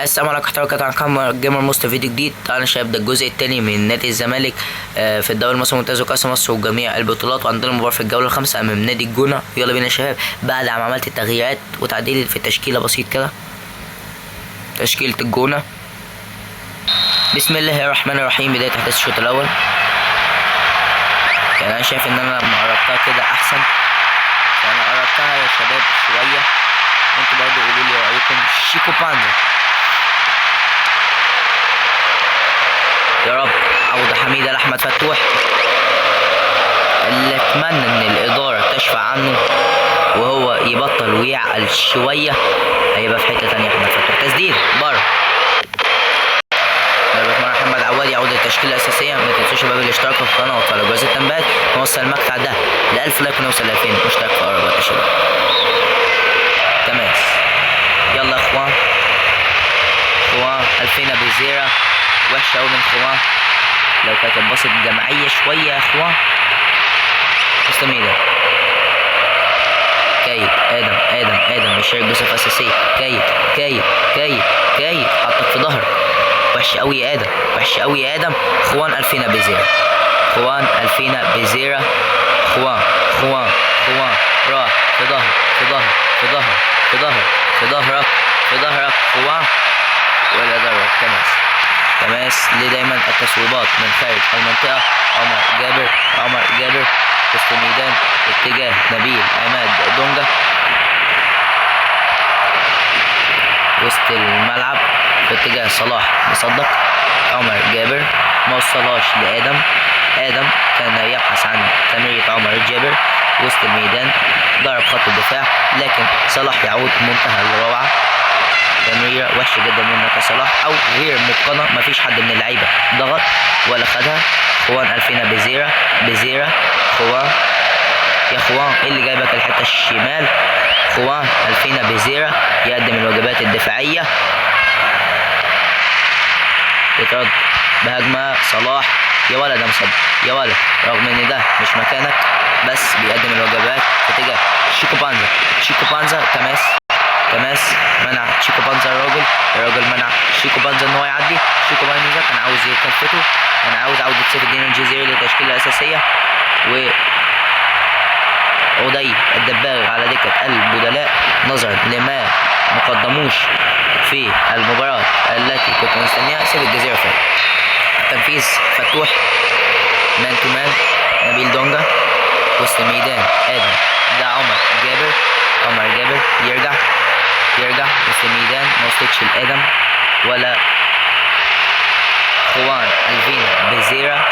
السلام عليكم ورحمة الله وبركاته. جيمر موست فيديو جديد. انا شايف ده الجزء الثاني من نادي الزمالك في الدوري المصري الممتاز وكاس مصر وجميع البطولات، وعندنا مباراة في الجولة الخامسة امام نادي الجونة. يلا بينا يا شباب. بعد ما عملت التغييرات وتعديل في التشكيلة بسيط كده، تشكيلة الجونة. بسم الله الرحمن الرحيم. بداية احداث الشوط الاول. يعني انا شايف ان انا لما قربتها كده احسن، فانا قربتها يا شباب شوية، انتوا برضه قولوا لي رايكم. شيكو بانزا، يا رب عودة حميدة لأحمد فتوح، اللي اتمنى ان الادارة تشفع عنه وهو يبطل ويعقل شوية، هيبقى في حتة تانية. احمد فتوح تسديد بره. محمد عواد يعود للتشكيلة الأساسية. ما تنسوش شباب الاشتراك في القناة وتفعلوا جرس التنبيهات، ونوصل المقطع ده ل1000 لايك ونوصل ل2000 مشترك في أقرب وقت يا شباب. تماس، يلا يا اخوان. خوان الفينا بزيرة، وحشة أوي من خوان. لو كانت اتبسط جماعية شوية يا اخوان. مستميدة كايد ادم يشارك بصفة اساسية. كايد حطك في ظهرك. وحش قوي يا ادم. خوان الفينا بزيرة. خوان راح في ظهرك خوان، ولا ضرب. تماس ليه دايما التصويبات من خارج المنطقة. عمر جابر وسط الميدان اتجاه نبيل عماد دونجا. وسط الملعب في اتجاه صلاح مصدق. عمر جابر ما وصلهاش لآدم. كان يبحث عن تمريرة عمر جابر وسط الميدان، ضرب خط الدفاع، لكن صلاح يعود منتهى الروعة. تمريرة وحشة جدا منك يا صلاح، او غير متقنة. مفيش حد من اللعيبة ضغط ولا خدها. خوان الفينا بزيرة. خوان يا خوان، ايه اللي جايبك الحتة الشمال؟ خوان الفينا بزيرة يقدم الواجبات الدفاعية، يترد بهجمة. صلاح يا ولد يا مصدق يا ولد، رغم ان ده مش مكانك بس بيقدم الواجبات في اتجاه شيكو بانزا. تماس منع شيكو بانزا. الراجل منع شيكو بانزا ان هو يعدي. شيكو بانزا كان عاوز يكلفته، كان عاوز عودة سيف الدين الجزيري للتشكيلة الأساسية، وأودي الدباغ على دكة البدلاء نظرا لما مقدموش في المباراة التي كنت مستنيها. سيف الجزيرة فات تنفيذ فتوح، مان تو مان. نبيل دونجا وسط الميدان آدم، ده عمر جابر يرجع وسط الميدان. ما وصلتش لآدم ولا خوان الفينا بزيرة.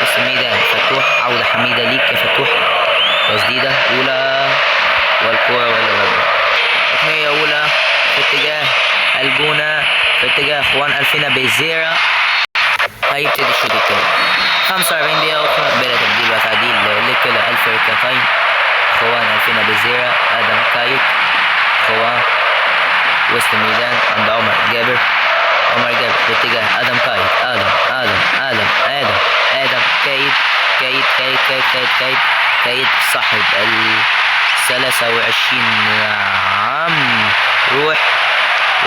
وسط الميدان فتوح، عودة حميدة ليك يا فتوح. تسديدة أولى والكورة ولا ضربة. تقنية أولى في اتجاه الجونة، في اتجاه خوان الفينا بزيرة. هيبتدي الشوط التاني. 45 دقيقة أخرى بلا تبديل وتعديل لكلا الفرقتين. خوان الفينا بزيرة، آدم كايد. خوان وسط الميدان عند عمر جابر باتجاه آدم كايد. آدم كايد صاحب 23 عام روح،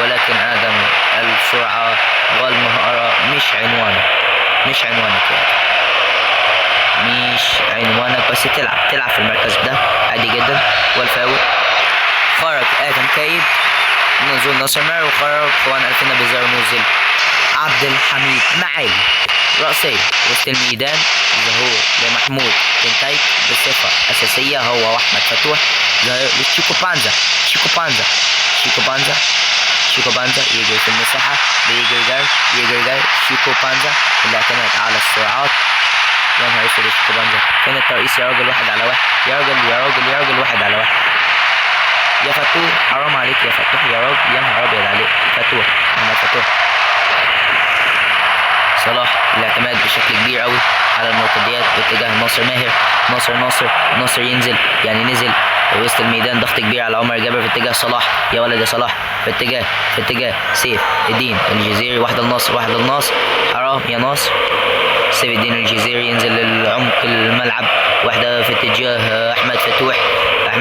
ولكن آدم السرعة والمهارة مش عنوانك بس تلعب في المركز ده عادي جدا. والفاول خرج آدم كايد، نزول ناصر ماهر، وخرج خوان الفينا بزيرة، ونزل عبد الحميد معالي رأسية وسط الميدان. ظهور لمحمود كنتايك بصفة أساسية هو وأحمد فتوح. ظهور لشيكو بانزا يجري في المساحة، بيجري جري شيكو بانزا بالاعتماد على السرعات. يا نهار اسود، شيكو بانزا فين الترقيص يا راجل؟ 1 على 1 يا راجل 1 على 1 يا فتوح، حرام عليك يا فتوح يا راجل، يا نهار ابيض عليك فتوح. محمد فتوح. صلاح الاعتماد بشكل كبير قوي على المرتديات باتجاه ناصر ماهر. ناصر ينزل، يعني نزل وسط الميدان. ضغط كبير على عمر جابر في اتجاه صلاح، يا ولد يا صلاح. في اتجاه سيف الدين الجزيري. واحدة لناصر حرام يا ناصر. سيف الدين الجزيري ينزل لعمق الملعب. واحدة في اتجاه أحمد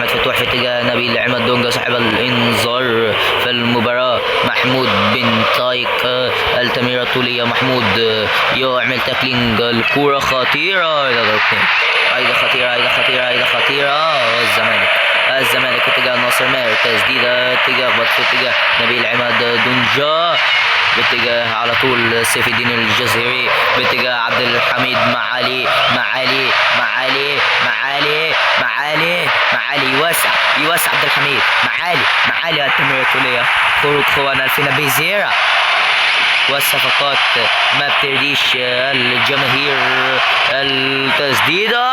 فتوح في اتجاه نبيل عماد دونجا صاحب الانذار في المباراة محمود يعمل تاكلينج. الكورة خطيرة إلى الركن. أيضا خطيرة أيضا خطيرة أيضا خطيرة. الزمالك اتجاه ناصر ماهر. تسديدة اتجاه اتجاه نبيل عماد دونجا. باتجاه على طول سيف الدين الجزيري. باتجاه عبد الحميد معالي. يوسع عبد الحميد. معالي التمريرة الطولية. خروج خوان الفينا بيزيرا. والصفقات ما بترضيش الجماهير. التسديدة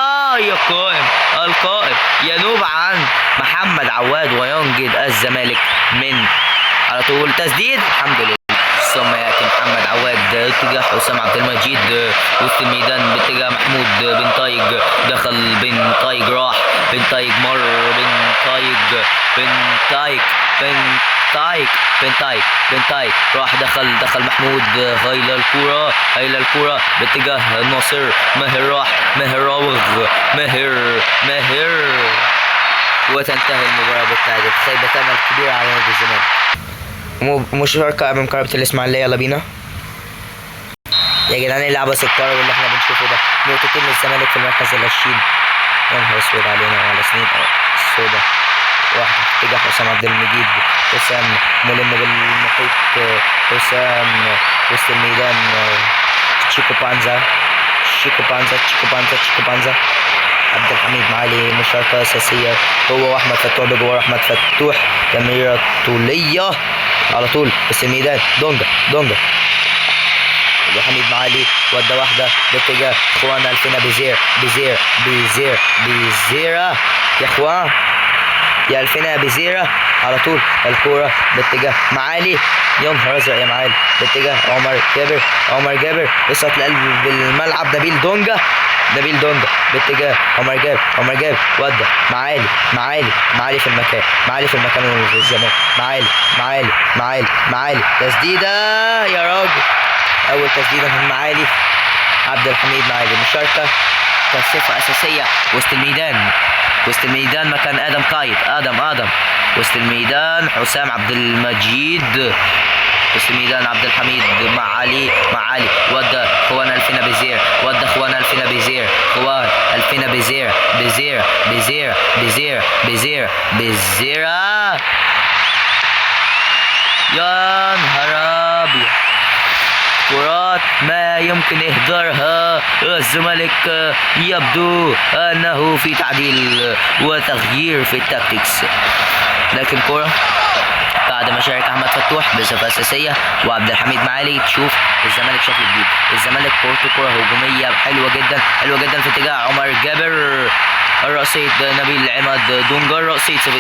القائم ينوب عن محمد عواد وينجد الزمالك من على طول تسديد. الحمد لله. ثم ياتي محمد عواد اتجاه حسام عبد المجيد وسط الميدان باتجاه محمود بن طايق. دخل بن طايق راح. بن طايق مر. بن طايق راح. دخل محمود. هايله الكوره باتجاه ناصر ماهر. راح ماهر راوغ. ماهر وتنتهي المباراه بالتعادل. خيبه امل كبيره على نادي الزمالك. مشاركة أمام قرابة الإسماعيلية. يلا بينا يا جدعان. اللعبة سكر واللي احنا بنشوفه ده. نقطتين للزمالك في المركز العشرين. يا نهار اسود علينا وعلى سنين سودا. واحد اتجاه حسام عبد المجيد. حسام ملم بالمحيط. حسام وسط الميدان. تشيكو بانزا. عبد الحميد معالي مشاركة أساسية هو وأحمد فتوح. بجوار أحمد فتوح. تمريرة طولية على طول بس الميدان. دونجا عبد الحميد معالي. ودى واحدة باتجاه اخوان الفينا بيزيرا يا اخوان يا الفينا بيزيرا على طول. الكورة باتجاه معالي. يا نهار ازرق يا معالي. باتجاه عمر جابر. وصلت لقلب الملعب. نبيل دونجا باتجاه عمر جابر. ودى معالي في المكان. في الزمان. معالي تسديدة يا راجل. اول تسديدة من معالي. عبد الحميد معالي. مشاركة كصفة اساسية وسط الميدان مكان ادم قايد. ادم وسط الميدان. حسام عبد المجيد. وسط الميدان عبد الحميد معالي. ودى خوان الفينا بيزير. بيزيرا. يا نهار ابيض. كرات ما يمكن إهدارها. الزمالك يبدو أنه في تعديل وتغيير في التاكتكس. لكن كرة بعد ما شارك أحمد فتوح بصفة أساسية وعبد الحميد معالي تشوف الزمالك شكل جديد. الزمالك كرة هجومية حلوة جدا في اتجاه عمر جابر. الرأسية نبيل عماد دونجا. رأسية سيف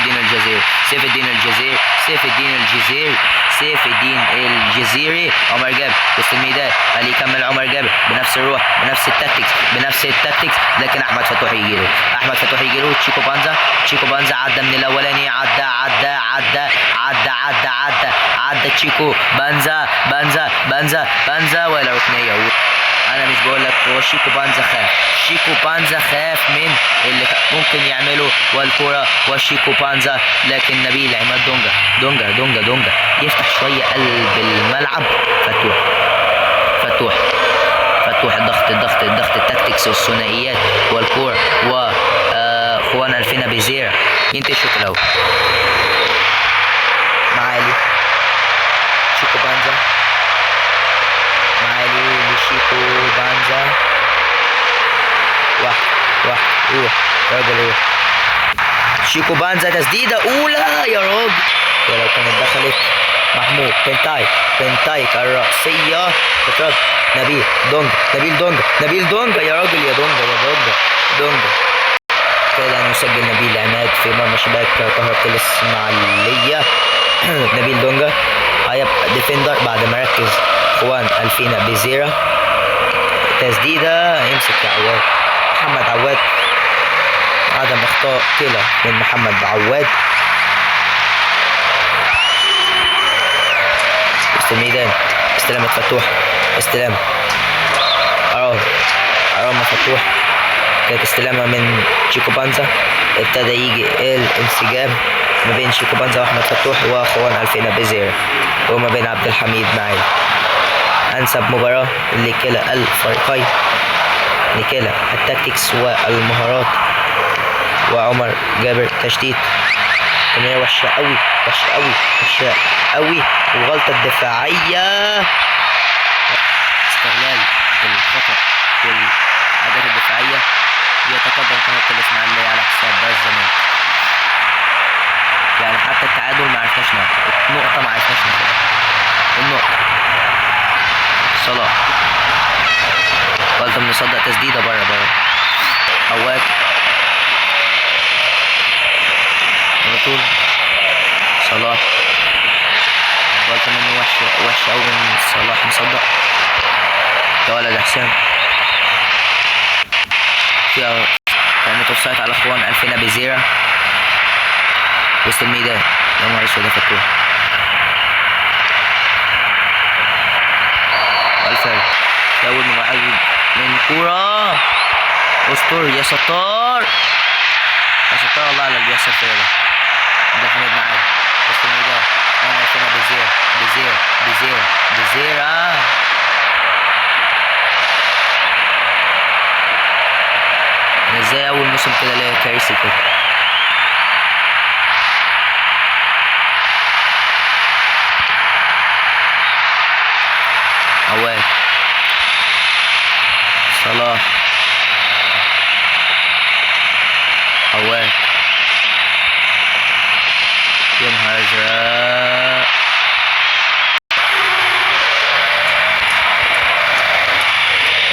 الدين الجزيري. عمر جابر وسط الميدان. هل يكمل عمر جابر بنفس الروح بنفس التكتيكس لكن احمد فتوح يجيله. تشيكو بانزا عدى من الاولاني. عدى تشيكو بانزا ولا ركنيه. انا مش بقول لك هو شيكو بانزا خاف من اللي ممكن يعمله والكرة وشيكو بانزا. لكن نبيل عماد دونجا يفتح شوية قلب الملعب. فتوح الضغط التكتيكس والثنائيات والكرة واخوان الفينا بيزيرا. ينتهي الشوط الاول. معالي شيكو بانزا. واحد روح. شيكو بانزا تسديدة أولى يا راجل. ولو كانت دخلت محمود بن طايق الرأسية تترد. نبيل دونجا يا راجل. يا دونجا كده يسجل نبيل عماد في مرمى شباك كهرباء الإسماعيلية. نبيل دونجا هيبقى ديفندر بعد ما ركز اخوان الفينا بيزيرا. تسديدة يمسك يا عواد. محمد عواد. عدم اخطاء كلا من محمد عواد. وسط الميدان. استلامة فتوح. أرام فتوح. كانت استلامة من شيكو بانزا. ابتدى يجي الانسجام ما بين شيكو بانزا واحمد فتوح واخوان الفينا بيزيرا وما بين عبد الحميد معالي. أنسب مباراة لكلا الفريقين، لكلا التكتيكس والمهارات. وعمر جابر تشتيت، تمريرة وحشة أوي، وحشة أوي، وحشة أوي، وغلطة دفاعية، استغلال الخطأ والعادات الدفاعية. يتقدم قناة الإسماعيلية على حساب الزمالك. يعني حتى التعادل ما عرفناش ناخد، النقطة ما عرفناش ناخد، النقطة. صلاح غلطة، بنصدق تسديدة بره عواد على طول. صلاح غلطة منه وحشة أوي من صلاح، مصدق يا ولد حسام. فيها كانت اوفسايد على اخوان الفينا بزيرة وسط الميدان. يا نهار اسود يا فتوح. والفرد اول من وعد من كورة استر يا ستار، يا ستار الله على اللي بيحصل فيا ده. عبد الحميد معاذ وسط الميدان، انا الفينا بزيرة. انا ازاي اول موسم كده ليا كارثي كده. عواد صلاح، عواد يا نهار ازرق.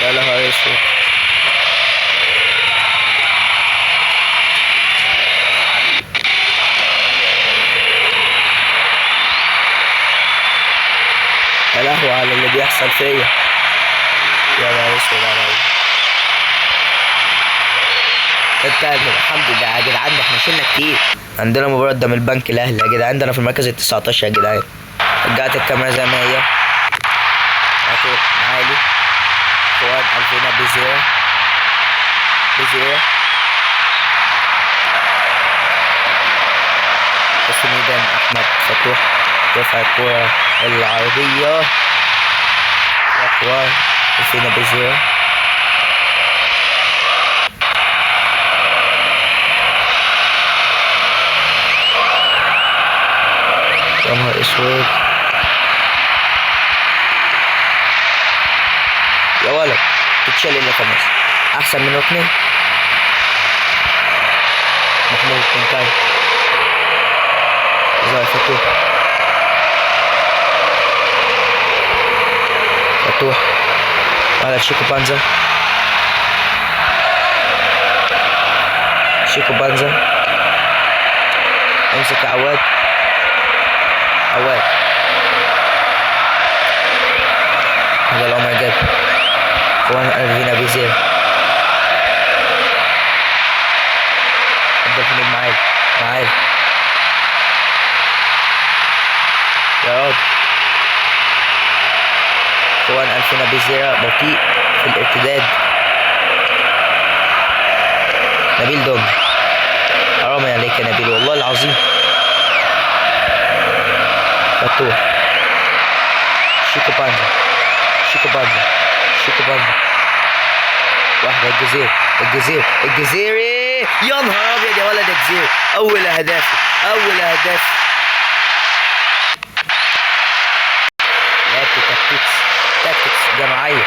يا نهار اسود. يا لهوي على اللي بيحصل فيا. يا نهار اسود عليا. الحمد لله يا جدعان، احنا شلنا كتير. عندنا مباراة قدام البنك الاهلي يا جدعان، عندنا في المركز ال19 يا جدعان. رجعت الكاميرا زي ما هي. اهو عالي. فؤاد الفينا بزيرة. بس ميدان احمد فتوح رفع الكورة العرضية. اخوان الفينا بزيرة. يا نهار اسود يا ولد، تتشال الا خمس احسن من 2. محمود كنتاي زي فتوح على شيكو بانزا. امسك عواد هذا العمر جاب اخوان الفينا بزيرة. عبد الحميد معاذ يا راجل. اخوان الفينا بزيرة بطيء في الارتداد. نبيل دوج، حرام عليك يا نبيل والله العظيم. فتوح شيكو بانزا. واحدة الجزيري. يا نهار ابيض يا ولد، الجزيري اول اهدافي. لعبت تاكتكس جماعية.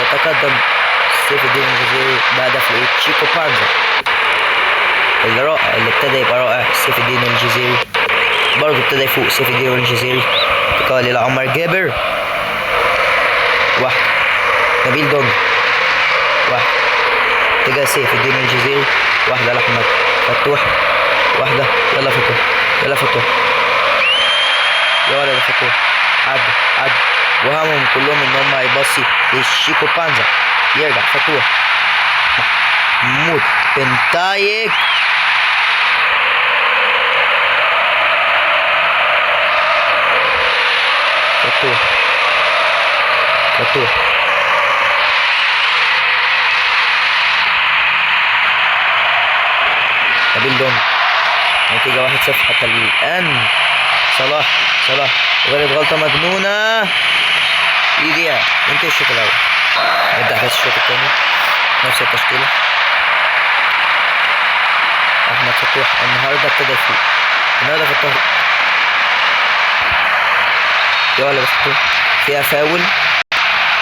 يتقدم سيف الدين الجزيري بهدف شيكو بانزا الرائع اللي ابتدى يبقى رائع. سيف الدين الجزيري برضه ابتدى يفوق. سيف الدين الجزيري انتقال الى عمر جابر. واحد نبيل دونج. واحد اتجاه سيف الدين الجزيري. واحدة لأحمد فتوح. واحدة يلا فتوح يا ولد فتوح. عدى وهمهم كلهم ان هم هيبصي لشيكو بانزا. يرجع فتوح. محمود بنتايك. فتوح نبيل دونج. نتيجة 1-0 حتى الآن. صلاح صلاح غلط غلطة مجنونة. يضيع انتهي الشوط الأول. نبدأ أحداث الشوط الثاني. نفس التشكيلة. أحمد فتوح النهاردة ابتدى يفوق. النهاردة فتوح يلا فتوح فيها فاول،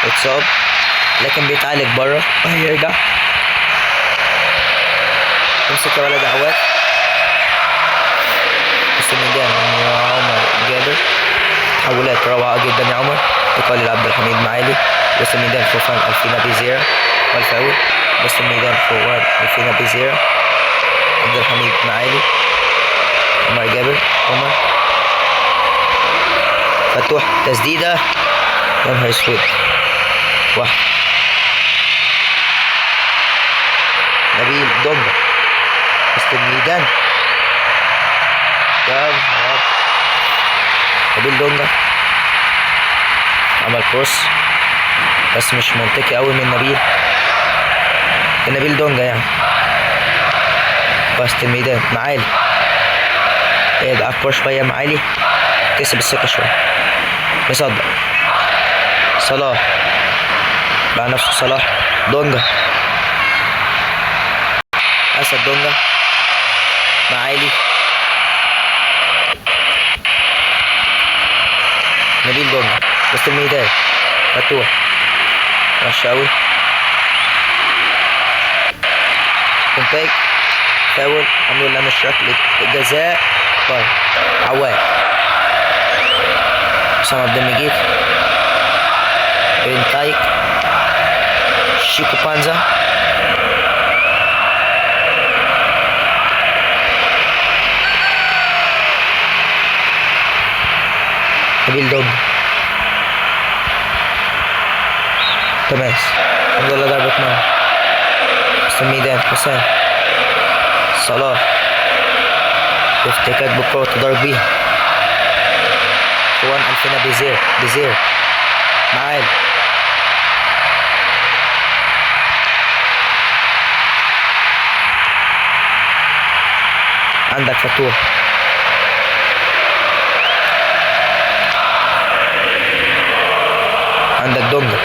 اتصاب لكن بيتعالج بره وهيرجع. امسك يا ولد عواد. بس الميدان عمر جابر. تحولات روعة جدا يا عمر. انتقال لعبد الحميد معالي. وسط الميدان خوفان الفينا بيزيرا والفاول. وسط الميدان خوفان الفينا بيزيرا. عبد الحميد معالي. عمر جابر. عمر فتوح تسديدة يا نهار اسود. واحد. نبيل دونجا وسط الميدان. يا نهار. نبيل دونجا عمل كروس بس مش منطقي قوي من نبيل دونجا يعني. وسط الميدان معالي. ابعد اكبر شويه معالي. كسب الثقه شويه. مصدق صلاح مع نفسه. صلاح دونجا. اسد دونجا معالي. نبيل دونجا وسط الميدان. فتوح رشاوي. انتاج فاول. الحمد لله مش ركلة جزاء. طيب عواد. حسام عبد المجيد. بنتايك. شيكو بانزا. نبيل دونجا. تماس. الحمد لله ضربة نار. وسط الميدان حسام. صلاح افتكاك بالكرة تضرب بيها. خوان الفينا بيزير معالي. عندك فتوح. عندك دونجا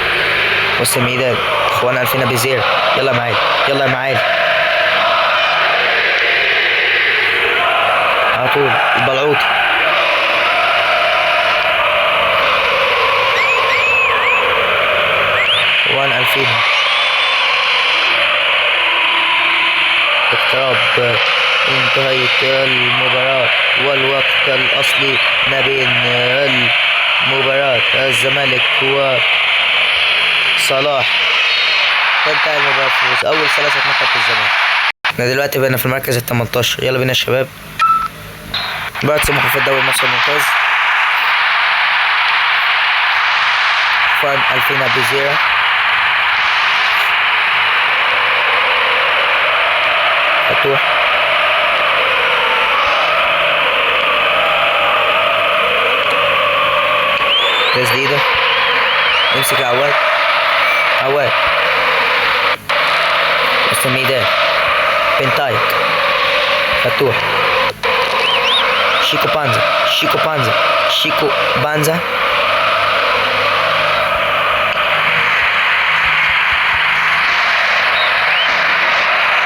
وسط الميدان. خوان الفينا بيزير. يلا معالي يلا يا معالي. على طول البلعوطي. خوان الفينا. اقتراب انتهاية المباراة والوقت الأصلي ما بين المباراة الزمالك وصلاح. تنتهي المباراة بفوز أول 3 نقاط الزمالك. احنا دلوقتي بقينا في المركز ال18. يلا بينا يا شباب. مباراة سموحة في الدوري المصري الممتاز. فان الفينا بيزيرا. فتوح. تسديدة. امسك عواد. وسط الميدان. بنتايك. فتوح. شيكو بانزا.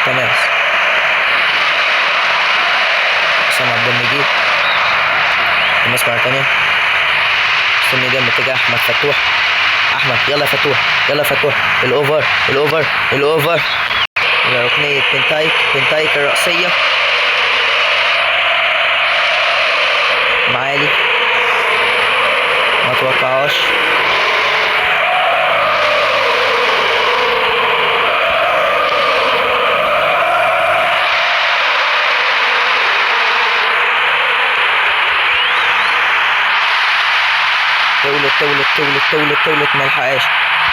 تماس. حسام عبد المجيد. تماس مرة تانية. وسط الميدان باتجاه أحمد فتوح. أحمد يلا فتوح. الأوفر. ركنية بنتايك الرأسية. معالي ما توقعهاش. تولت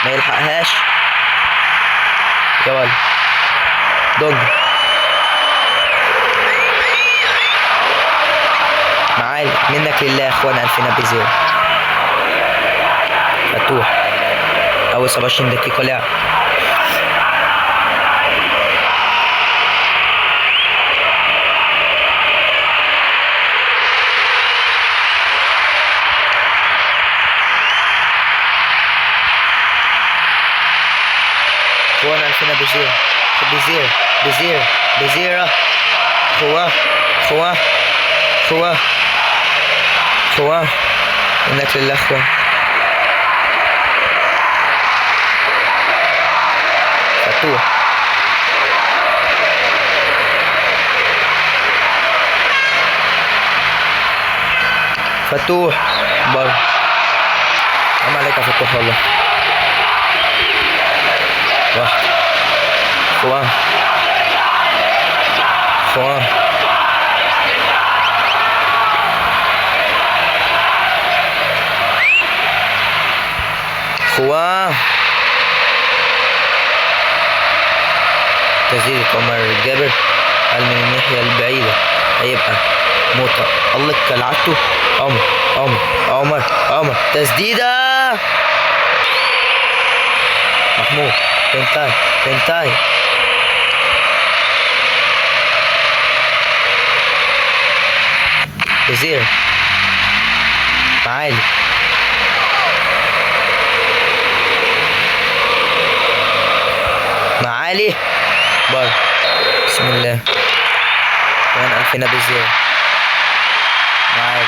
ما يلحقهاش يا ولد. دونجا معالي منك لله يا اخوانا. الفينا بيزيرا. فتوح اول 27 دقيقة لعب. ألفنا بزيرة بزيرة بزيرة بزيرة. خواه خواه خواه خواه. إنك لله خواه. فتوح فتوح بر. حرام عليك يا فتوح والله. واحد خواه خواه خواه. تسديدة عمر جابر قال من الناحية البعيدة هيبقى موطأ الله كالعادته. عمر عمر عمر عمر تسديدة محمود. بنتاي بنتاي وزير معالي معالي بر. بسم الله. كمان ألفنا بزيرة معالي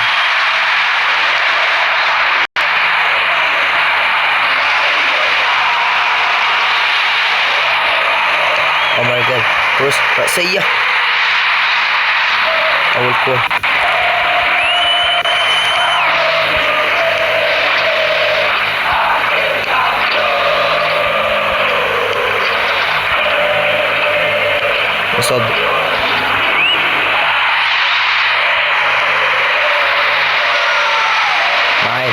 عمر جاب كروس رأسية. أول كورة مصدق معالي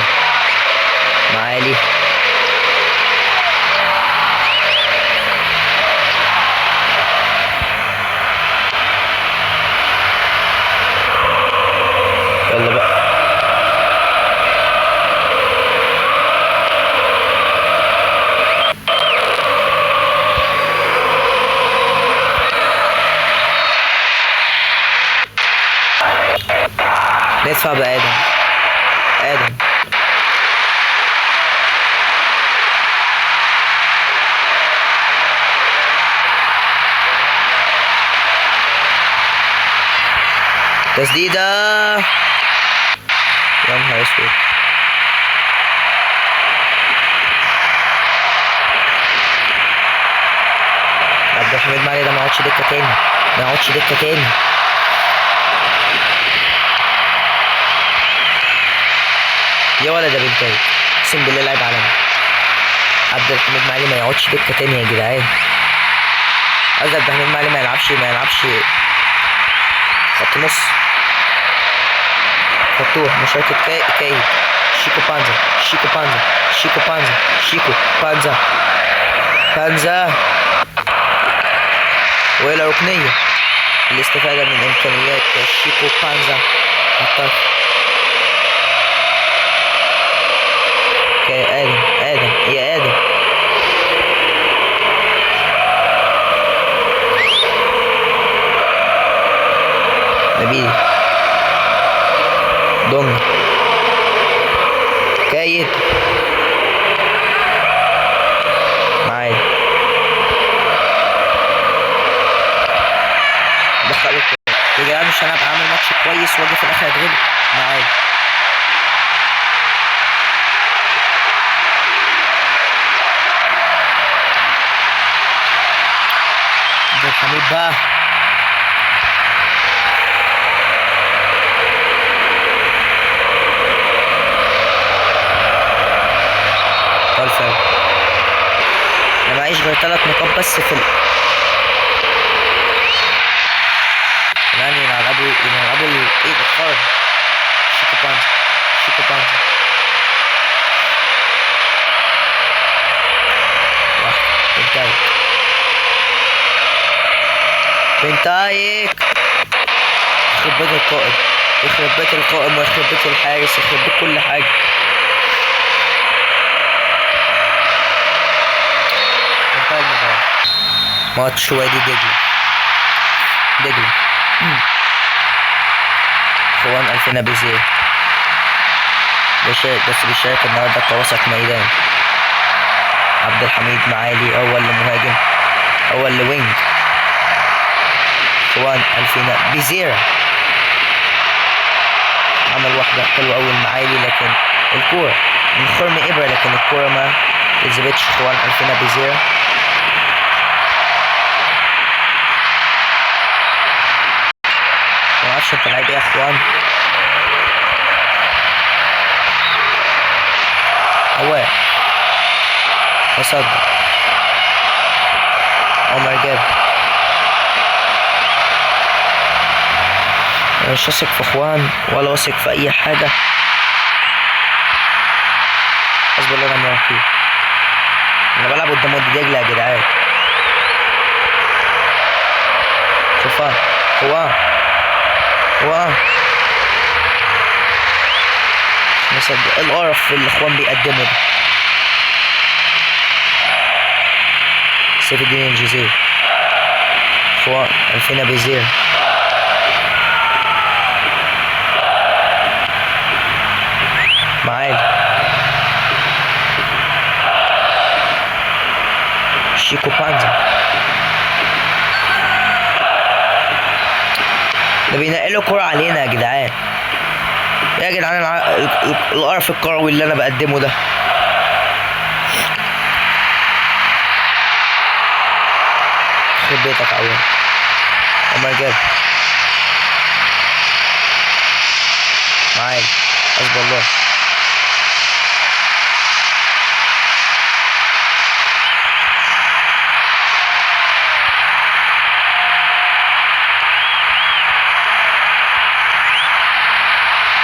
معالي يلا بقى. ندفع بآدم آدم تسديدة. يا نهار اسود. عبد الحميد معالي ده ما يقعدش دكة تاني ما يقعدش دكة تاني. يا ولد يا بنتاي اقسم بالله لاعب عالمي. عبد الحميد معالي ما يقعدش دكة تاني يا جدعان. قصدي عبد الحميد معالي ما يلعبش خط نص. فتوح مشاركة كايد شيكو بانزا شيكو بانزا شيكو بانزا شيكو بانزا بانزا. وإلى ركنية الاستفادة من إمكانيات شيكو بانزا الطرف. آدم آدم يا آدم نبيل دونج كايد معايا دخل يا جدعان. مش هنبقى عامل ماتش كويس واجي في الاخر اتغلب معايا. عبد الحميد بقى فاول. انا معيش غير 3 نقاط بس في يعني يلعبوا ايه القرار. شيكو بانزا شيكو بانزا واحد بنتايك بنتايك. يخرب بيت القائد يخرب بيت القائم ويخرب بيت الحارس يخرب بيت كل حاجة. انتهى المباراة. ماتش وادي دجلة خوان ألفنا بزير بيشارك النهارده كوسط ميدان. عبد الحميد معالي أول مهاجم هو اللي وينج اخوان الفينا بيزيرا عمل واحدة حلوة أوي المعالي، لكن الكورة من خرم إبرة، لكن الكورة ما تثبتش اخوان الفينا بيزيرا. معرفش انت لعيب ايه يا اخوان. هو يصدق عمر جاب. انا مش واثق في اخوان ولا واثق في اي حاجة، حسب الله ونعم الوكيل. انا بلعب قدام وادي دجلة يا جدعان. شوفها هو مش مصدق القرف اللي الاخوان بيقدمه ده. سيف الدين الجزيري اخوان الفينا بيزير معالي شيكو بانزا. ده بينقلوا كرة علينا يا جدعان. يا جدعان القرف الكروي اللي انا بقدمه ده. خد بيتك عوام. عمر جاب معايا حسب الله.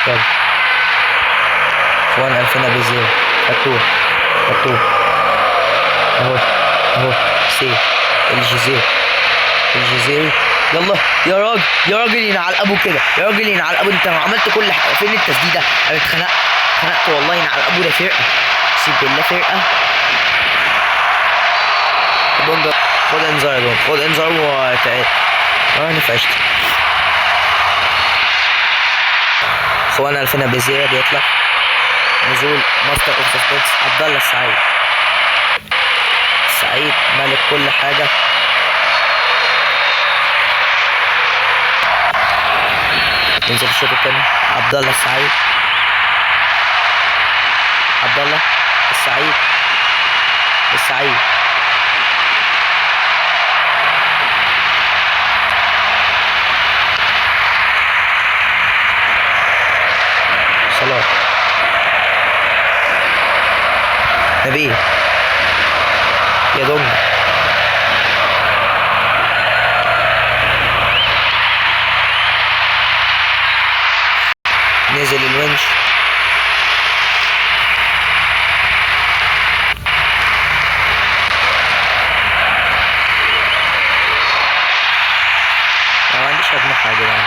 يلا اخوان الفينا بيزير هاتوه اهو سي الجزيري يلا يا راجل ينعل ابو كده، يا راجل ينعل ابو. انت عملت كل حاجه، فين التسديده؟ انا اتخنقت والله. ينعل ابو ده فرقه، سيب بالله فرقه. خد انذار يا دون، خد انذار وتعال. انا فشت. اخوانا الفينا بيزيرا بيطلع نزول ماستر اوف سسبنس عبد الله السعيد مالك كل حاجه. ننزل الشوط الثاني. عبد الله السعيد صلاح نبيل يا دونج نزل الونش. ما عنديش اجنحة يا جدعان.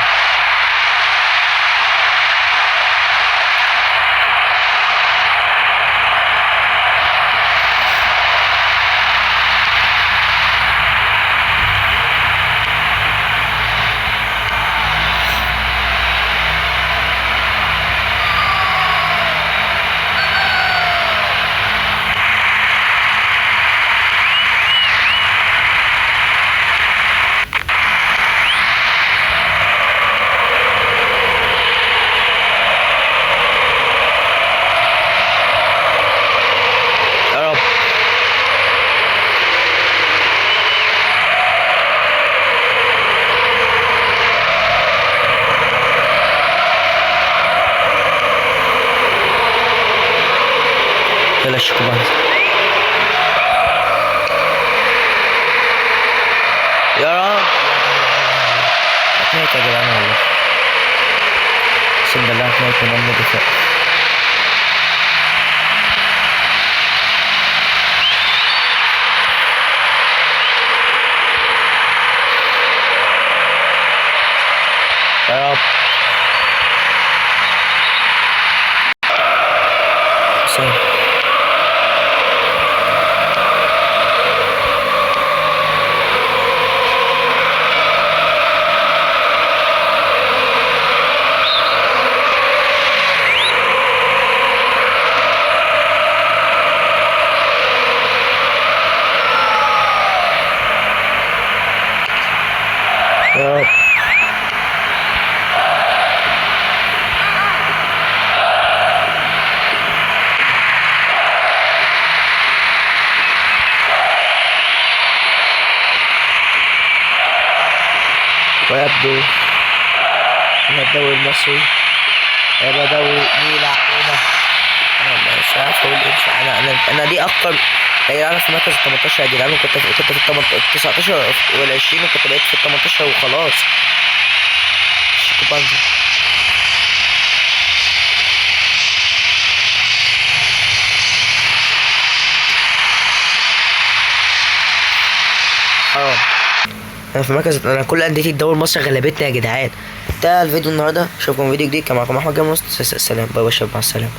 يلا شيكوبانز يا رب. اتنيت يا جدعان والله، اقسم بالله اتنيت من ام دفاع. يا رب حسين يبدو ان الدوري المصري هيبقى دوري نيل علينا. انا مش عارف اقول ايه، انا دي اكتر يا جدعان في مركز ال 18 يا جدعان، كنت في ال 19 وال 20 وكنت بقيت في ال 18 وخلاص. شيكوبانجا حرام. انا في مركز، انا كل انديه الدوري المصري غلبتني يا جدعان. ده الفيديو النهارده، اشوفكم فيديو جديد. كان معاكم احمد جاموس، سلام، باي باي شباب، مع السلامه.